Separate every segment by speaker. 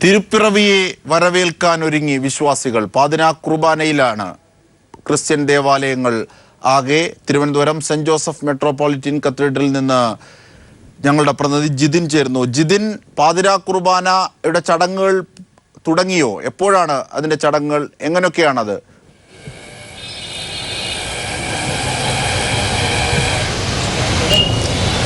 Speaker 1: തിരുപ്പിറവിയെ വരവേൽക്കാൻ ഒരുങ്ങി വിശ്വാസികൾ. പാതിരാ കുർബാനയിലാണ് ക്രിസ്ത്യൻ ദേവാലയങ്ങൾ ആകെ. തിരുവനന്തപുരം സെന്റ് ജോസഫ് മെട്രോപൊളിറ്റൻ കത്തീഡ്രലിൽ നിന്ന് ഞങ്ങളുടെ പ്രതിനിധി ജിതിൻ ചേർന്നു. ജിതിൻ, പാതിരാ കുർബാനയുടെ ചടങ്ങുകൾ തുടങ്ങിയോ? എപ്പോഴാണ് അതിന്റെ ചടങ്ങുകൾ? എങ്ങനെയൊക്കെയാണത്?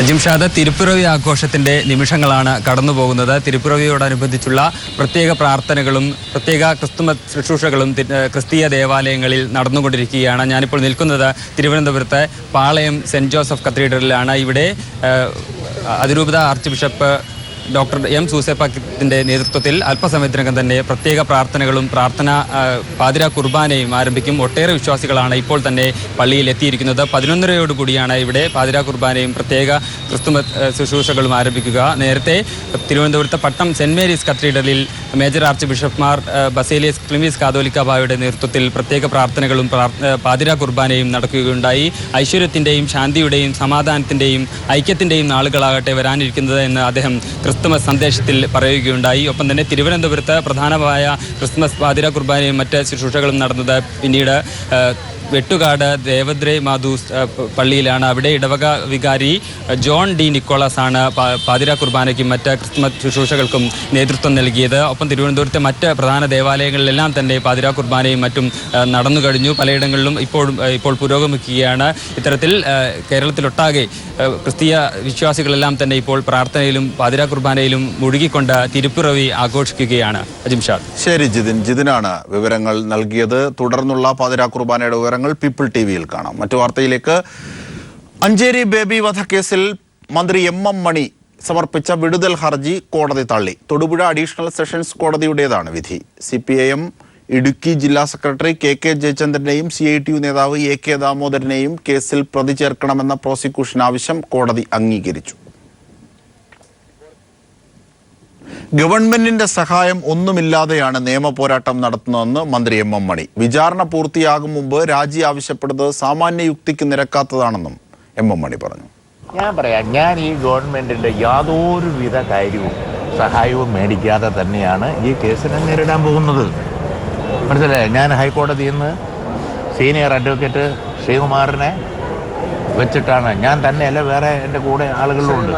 Speaker 2: ജിംഷാദ്, തിരുപ്പിറവി ആഘോഷത്തിന്റെ നിമിഷങ്ങളാണ് കടന്നു പോകുന്നത്. തിരുപ്പിറവിയോടനുബന്ധിച്ചുള്ള പ്രത്യേക പ്രാർത്ഥനകളും പ്രത്യേക ക്രിസ്തുമത ശുശ്രൂഷകളും ക്രിസ്തീയ ദേവാലയങ്ങളിൽ നടന്നുകൊണ്ടിരിക്കുകയാണ്. ഞാനിപ്പോൾ നിൽക്കുന്നത് തിരുവനന്തപുരത്തെ പാളയം സെന്റ് ജോസഫ് കത്തീഡ്രലിലാണ്. ഇവിടെ അതിരൂപത ആർച്ച് ബിഷപ്പ് ഡോക്ടർ എം സൂസേപ്പത്തിന്റെ നേതൃത്വത്തിൽ അല്പസമയത്തിനകം തന്നെ പ്രത്യേക പ്രാർത്ഥനകളും പാതിരാ കുർബാനയും ആരംഭിക്കും. ഒട്ടേറെ വിശ്വാസികളാണ് ഇപ്പോൾ തന്നെ പള്ളിയിൽ എത്തിയിരിക്കുന്നത്. 11:30 ഇവിടെ പാതിരാ കുർബാനയും പ്രത്യേക ക്രിസ്തുമത ശുശ്രൂഷകളും ആരംഭിക്കുക. നേരത്തെ തിരുവനന്തപുരത്തെ പട്ടം സെന്റ് മേരീസ് കത്തീഡ്രലിൽ മേജർ ആർച്ച് ബിഷപ്പ്മാർ ബസേലിയസ് ക്ലിമീസ് കാതോലിക്ക ബാവയുടെ നേതൃത്വത്തിൽ പ്രത്യേക പ്രാർത്ഥനകളും പാതിരാ കുർബാനയും നടക്കുകയുണ്ടായി. ഐശ്വര്യത്തിന്റെയും ശാന്തിയുടെയും സമാധാനത്തിന്റെയും ഐക്യത്തിന്റെയും നാളുകളാകട്ടെ വരാനിരിക്കുന്നത് എന്ന് അദ്ദേഹം ക്രിസ്തുമസ് സന്ദേശത്തിൽ പറയുകയുണ്ടായി. ഒപ്പം തന്നെ തിരുവനന്തപുരത്ത് പ്രധാനമായ ക്രിസ്തുമസ് പാതിരാ കുർബാനയും മറ്റ് ശുശ്രൂഷകളും നടന്നത് പിന്നീട് വെട്ടുകാട് ദേവദ്രേ മാധൂസ് പള്ളിയിലാണ്. അവിടെ ഇടവക വികാരി ജോൺ ഡി നിക്കോളാസ് ആണ് പാതിരാ കുർബാനയ്ക്കും മറ്റ് ക്രിസ്തുമസ് ശുശ്രൂഷകൾക്കും നേതൃത്വം നൽകിയത്. ഒപ്പം തിരുവനന്തപുരത്തെ മറ്റ് പ്രധാന ദേവാലയങ്ങളിലെല്ലാം തന്നെ പാതിരാ കുർബാനയും മറ്റും നടന്നു കഴിഞ്ഞു. പലയിടങ്ങളിലും ഇപ്പോൾ പുരോഗമിക്കുകയാണ്. ഇത്തരത്തിൽ കേരളത്തിലൊട്ടാകെ ക്രിസ്തീയ വിശ്വാസികളെല്ലാം തന്നെ ഇപ്പോൾ പ്രാർത്ഥനയിലും പാതിരാ കുർബാനയിലും മുഴുകിക്കൊണ്ട് തിരുപ്പിറവി ആഘോഷിക്കുകയാണ്. ജിംഷാദ്.
Speaker 1: ശരി ജിതിനാണ് വിവരങ്ങൾ നൽകിയത്. തുടർന്നുള്ള പാതിരാ കുർബാനയുടെ വിവരങ്ങൾ പീപ്പിൾ ടിവിയിൽ കാണാം. മറ്റു വാർത്തയിലേക്ക്. അഞ്ചേരി ബേബി വധക്കേസിൽ മന്ത്രി എം മണി സമർപ്പിച്ച വിടുതൽ ഹർജി കോടതി തള്ളി. തൊടുപുഴ അഡീഷണൽ സെഷൻസ് കോടതിയുടേതാണ് വിധി. CPIM ഇടുക്കി ജില്ലാ സെക്രട്ടറി KK ജയചന്ദ്രനെയും CITU നേതാവ് AK ദാമോദരനെയും കേസിൽ പ്രതി ചേർക്കണമെന്ന പ്രോസിക്യൂഷൻ ആവശ്യം കോടതി അംഗീകരിച്ചു. ഗവൺമെന്റിന്റെ സഹായം ഒന്നുമില്ലാതെയാണ് നിയമ പോരാട്ടം നടത്തുന്നതെന്ന് മന്ത്രി എം മണി. വിചാരണ പൂർത്തിയാകും മുമ്പ് രാജി ആവശ്യപ്പെടുന്നത് സാമാന്യ യുക്തിക്ക് നിരക്കാത്തതാണെന്നും എം മണി പറഞ്ഞു.
Speaker 3: ഞാൻ ഈ ഗവൺമെന്റിന്റെ യാതൊരുവിധ കാര്യവും സഹായവും മേടിക്കാതെ തന്നെയാണ് ഈ കേസിനെ നേരിടാൻ പോകുന്നത്. മനസ്സിലായോ? ഞാൻ ഹൈക്കോടതിയിൽ നിന്ന് സീനിയർ അഡ്വക്കേറ്റ് ശ്രീകുമാറിനെ വെച്ചിട്ടാണ്. ഞാൻ തന്നെയല്ല, വേറെ എൻ്റെ കൂടെ ആളുകളുണ്ട്.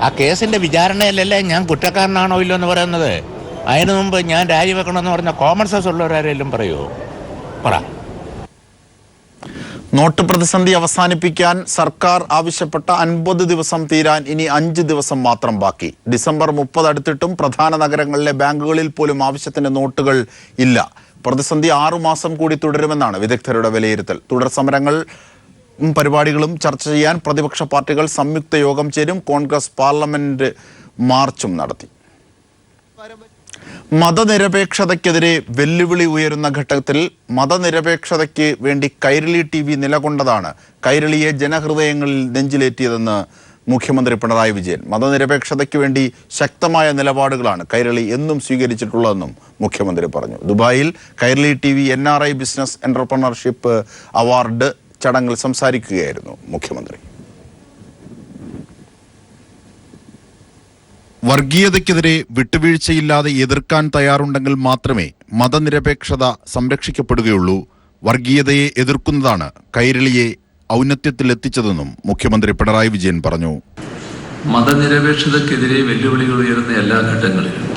Speaker 3: ആ കേസിന്റെ വിചാരണയിലല്ലേ ഞാൻ കുറ്റക്കാരനാണോ ഇല്ലോ എന്ന് പറയുന്നത്. അതിനു മുമ്പ് ഞാൻ രാജിവെക്കണമെന്ന് പറഞ്ഞ കോമൺ സെൻസ് ഉള്ളവരാരെങ്കിലും പറയുമോ? പറ.
Speaker 1: നോട്ട് പ്രതിസന്ധി അവസാനിപ്പിക്കാൻ സർക്കാർ ആവശ്യപ്പെട്ട 50 ദിവസം തീരാൻ ഇനി 5 ദിവസം മാത്രം ബാക്കി. ഡിസംബർ 30 അടുത്തിട്ടും പ്രധാന നഗരങ്ങളിലെ ബാങ്കുകളിൽ പോലും ആവശ്യത്തിന് നോട്ടുകൾ ഇല്ല. പ്രതിസന്ധി 6 മാസം കൂടി തുടരുമെന്നാണ് വിദഗ്ധരുടെ വിലയിരുത്തൽ. തുടർ സമരങ്ങൾ പരിപാടികളും ചർച്ച ചെയ്യാൻ പ്രതിപക്ഷ പാർട്ടികൾ സംയുക്ത യോഗം ചേരും. കോൺഗ്രസ് പാർലമെന്റ് മാർച്ചും നടത്തി. മതനിരപേക്ഷതയ്ക്കെതിരെ വെല്ലുവിളി ഉയരുന്ന ഘട്ടത്തിൽ മതനിരപേക്ഷതയ്ക്ക് വേണ്ടി കൈരളി TV നിലകൊണ്ടതാണ് കൈരളിയെ ജനഹൃദയങ്ങളിൽ നെഞ്ചിലേറ്റിയതെന്ന് മുഖ്യമന്ത്രി പിണറായി വിജയൻ. മതനിരപേക്ഷതയ്ക്ക് വേണ്ടി ശക്തമായ നിലപാടുകളാണ് കൈരളി എന്നും സ്വീകരിച്ചിട്ടുള്ളതെന്നും മുഖ്യമന്ത്രി പറഞ്ഞു. ദുബായിൽ Kairali TV NRI business entrepreneurship award ചടങ്ങിൽ സംസാരിക്കുകയായിരുന്നു മുഖ്യമന്ത്രി. വർഗീയതയ്ക്കെതിരെ വിട്ടുവീഴ്ചയില്ലാതെ എതിർക്കാൻ തയ്യാറുണ്ടെങ്കിൽ മാത്രമേ മതനിരപേക്ഷത സംരക്ഷിക്കപ്പെടുകയുള്ളൂ. വർഗീയതയെ എതിർക്കുന്നതാണ് കൈരളിയെ ഔന്നത്യത്തിലെത്തിച്ചതെന്നും മുഖ്യമന്ത്രി പിണറായി വിജയൻ പറഞ്ഞു.
Speaker 4: മതനിരപേക്ഷതയ്ക്കെതിരെ വെല്ലുവിളികൾ ഉയർന്ന എല്ലാ ഘട്ടങ്ങളിലും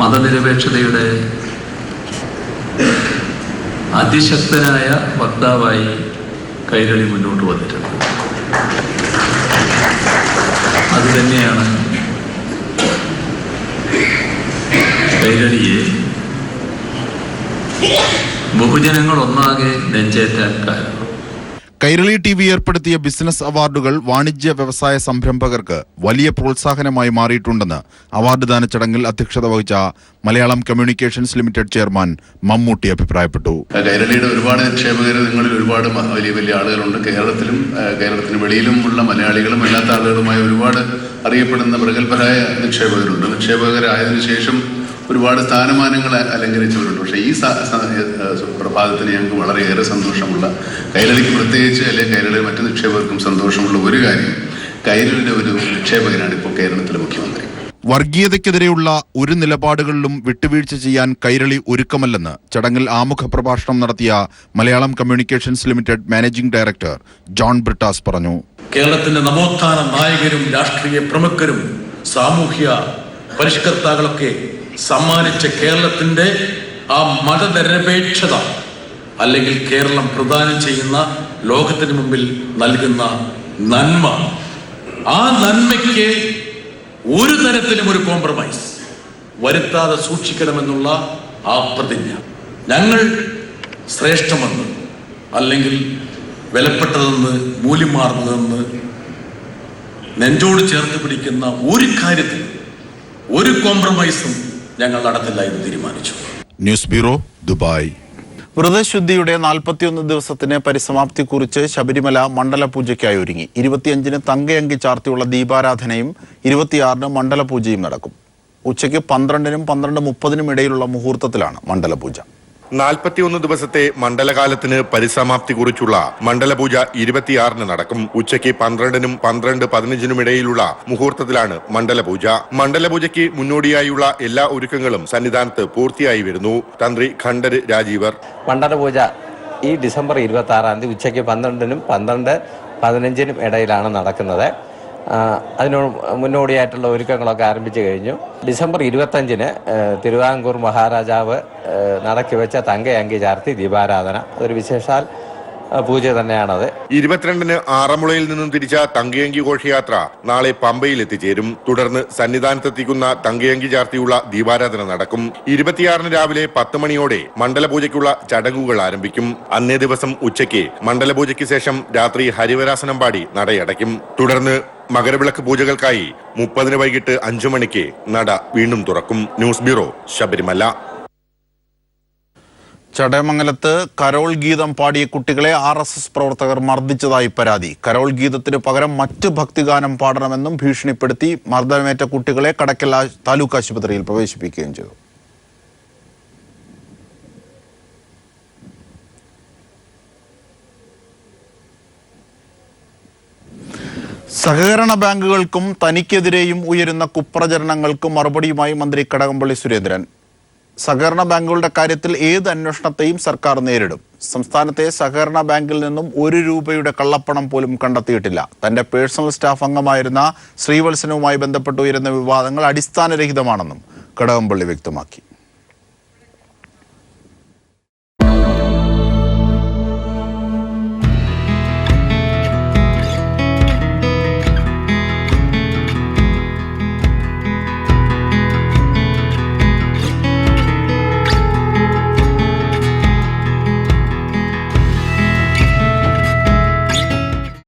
Speaker 4: മതനിരപേക്ഷതയുടെ അതിശക്തനായ വക്താവായി കൈരളി മുന്നോട്ട് വന്നിട്ടുണ്ട്. അതുതന്നെയാണ് കൈരളിയെ ബഹുജനങ്ങൾ ഒന്നാകെ നെഞ്ചേറ്റാൻ കാരണം.
Speaker 1: കൈരളി TV ഏർപ്പെടുത്തിയ ബിസിനസ് അവാർഡുകൾ വാണിജ്യ വ്യവസായ സംരംഭകർക്ക് വലിയ പ്രോത്സാഹനമായി മാറിയിട്ടുണ്ടെന്ന് അവാർഡ് ദാന ചടങ്ങിൽ അധ്യക്ഷത വഹിച്ച Malayalam communications limited chairman Mammootty അഭിപ്രായപ്പെട്ടു.
Speaker 5: കൈരളിയുടെ ഒരുപാട് നിക്ഷേപകർ നിങ്ങളിൽ ഒരുപാട് വലിയ വലിയ ആളുകളുണ്ട്. കേരളത്തിലും കേരളത്തിന് വെളിയിലും ഉള്ള മലയാളികളും അല്ലാത്ത ആളുകളുമായി ഒരുപാട് അറിയപ്പെടുന്ന പ്രഗത്ഭരായ നിക്ഷേപകരുണ്ട്. നിക്ഷേപകരായതിനു ശേഷം ഒരുപാട് സ്ഥാനമാനങ്ങൾ അലങ്കരിച്ചവരുണ്ട്. പക്ഷേ ഈ പ്രഭാതത്തിന് ഞങ്ങൾക്ക് വളരെയേറെ സന്തോഷമുള്ള, കൈരളിക്ക് പ്രത്യേകിച്ച് അല്ലെങ്കിൽ കൈരളിലെ മറ്റു നിക്ഷേപകർക്കും സന്തോഷമുള്ള ഒരു കാര്യം, കൈരളിയുടെ ഒരു നിക്ഷേപകനാണ് ഇപ്പോൾ കേരളത്തിലെ മുഖ്യമന്ത്രി.
Speaker 1: വർഗീയതയ്ക്കെതിരെയുള്ള ഒരു നിലപാടുകളിലും വിട്ടുവീഴ്ച ചെയ്യാൻ കൈരളി ഒരുക്കമല്ലെന്ന് ചടങ്ങിൽ ആമുഖ പ്രഭാഷണം നടത്തിയ Malayalam communications limited managing director John Brittas പറഞ്ഞു.
Speaker 6: കേരളത്തിന്റെ നവോത്ഥാന നായകരും രാഷ്ട്രീയ പ്രമുഖരും സാമൂഹ്യ പരിഷ്കർത്താക്കളൊക്കെ സമ്മാനിച്ച കേരളത്തിന്റെ ആ മതനിരപേക്ഷത അല്ലെങ്കിൽ കേരളം പ്രദാനം ചെയ്യുന്ന ലോകത്തിന് മുമ്പിൽ നൽകുന്ന നന്മ, ആ നന്മയ്ക്ക് ഒരു തരത്തിലും ഒരു കോംപ്രമൈസ് വരുത്താതെ സൂക്ഷിക്കണമെന്നുള്ള ആ പ്രതിജ്ഞ, ഞങ്ങൾ ശ്രേഷ്ഠമെന്ന് അല്ലെങ്കിൽ വിലപ്പെട്ടതെന്ന് മൂല്യമാർന്നതെന്ന് നെഞ്ചോട് ചേർത്ത് പിടിക്കുന്ന ഒരു കാര്യത്തിൽ ഒരു കോംപ്രമൈസും ഞങ്ങൾ നടത്തില്ല എന്ന് തീരുമാനിച്ചു.
Speaker 1: News bureau, Dubai. വ്രതശുദ്ധിയുടെ 41 ദിവസത്തിന് പരിസമാപ്തി കുറിച്ച് ശബരിമല മണ്ഡലപൂജയ്ക്കായി ഒരുങ്ങി. 25-ന് തങ്കയങ്കി ചാർത്തിയുള്ള ദീപാരാധനയും 26-ന് മണ്ഡലപൂജയും നടക്കും. ഉച്ചയ്ക്ക് 12-നും 12:30-നും ഇടയിലുള്ള മുഹൂർത്തത്തിലാണ് മണ്ഡലപൂജ.
Speaker 7: 41 ദിവസത്തെ മണ്ഡലകാലത്തിന് പരിസമാപ്തി കുറിച്ചുള്ള മണ്ഡലപൂജ 26-ന് നടക്കും. ഉച്ചയ്ക്ക് 12-നും 12:15-നും ഇടയിലുള്ള മുഹൂർത്തത്തിലാണ് മണ്ഡലപൂജ. മണ്ഡലപൂജയ്ക്ക് മുന്നോടിയായുള്ള എല്ലാ ഒരുക്കങ്ങളും സന്നിധാനത്ത് പൂർത്തിയായി വരുന്നു. തന്ത്രി ഖണ്ഡര് രാജീവർ.
Speaker 8: മണ്ഡലപൂജ ഈ ഡിസംബർ 26-ാം തീയതി ഉച്ചയ്ക്ക് 12-നും 12:15-നും ഇടയിലാണ് നടക്കുന്നത്. അതിന് മുന്നോടിയായിട്ടുള്ള ഒരുക്കങ്ങളൊക്കെ ആരംഭിച്ചു കഴിഞ്ഞു. ഡിസംബർ 25-ന് തിരുവിതാംകൂർ മഹാരാജാവ് നടക്കി വെച്ച തങ്കയങ്കി ചാർത്തി ദീപാരാധന, അതൊരു വിശേഷാൽ പൂജ തന്നെയാണത്.
Speaker 7: 22-ന് ആറന്മുളയിൽ നിന്നും തിരിച്ച തങ്കയങ്കി ഘോഷയാത്ര നാളെ പമ്പയിൽ എത്തിച്ചേരും. തുടർന്ന് സന്നിധാനത്തെത്തിക്കുന്ന തങ്കയങ്കി ചാർത്തിയുള്ള ദീപാരാധന നടക്കും. 26-ന് രാവിലെ 10 മണിയോടെ മണ്ഡലപൂജയ്ക്കുള്ള ചടങ്ങുകൾ ആരംഭിക്കും. അന്നേ ദിവസം ഉച്ചയ്ക്ക് മണ്ഡലപൂജയ്ക്ക് ശേഷം രാത്രി ഹരിവരാസനം പാടി നടയടയ്ക്കും. തുടർന്ന് മകരവിളക്ക് പൂജകൾക്കായി 30-ന് വൈകിട്ട് 5 മണിക്ക് നട വീണ്ടും തുറക്കും. News bureau, Sabarimala.
Speaker 1: ചടയമംഗലത്ത് കരോൾ ഗീതം പാടിയ കുട്ടികളെ RSS പ്രവർത്തകർ മർദ്ദിച്ചതായി പരാതി. കരോൾ ഗീതത്തിന് പകരം മറ്റ് ഭക്തിഗാനം പാടണമെന്നും ഭീഷണിപ്പെടുത്തി മർദ്ദനമേറ്റ കുട്ടികളെ കടക്കൽ താലൂക്ക് ആശുപത്രിയിൽ പ്രവേശിപ്പിക്കുകയും ചെയ്തു. സഹകരണ ബാങ്കുകൾക്കും തനിക്കെതിരെയും ഉയരുന്ന കുപ്രചരണങ്ങൾക്കും മറുപടിയുമായി മന്ത്രി കടകംപള്ളി സുരേന്ദ്രൻ. സഹകരണ ബാങ്കുകളുടെ കാര്യത്തിൽ ഏത് അന്വേഷണത്തെയും സർക്കാർ നേരിടും. സംസ്ഥാനത്തെ സഹകരണ ബാങ്കിൽ നിന്നും 1 രൂപയുടെ കള്ളപ്പണം പോലും കണ്ടെത്തിയിട്ടില്ല. തന്റെ പേഴ്സണൽ സ്റ്റാഫ് അംഗമായിരുന്ന ശ്രീവത്സനവുമായി ബന്ധപ്പെട്ട് ഉയരുന്ന വിവാദങ്ങൾ അടിസ്ഥാനരഹിതമാണെന്നും കടകംപള്ളി വ്യക്തമാക്കി.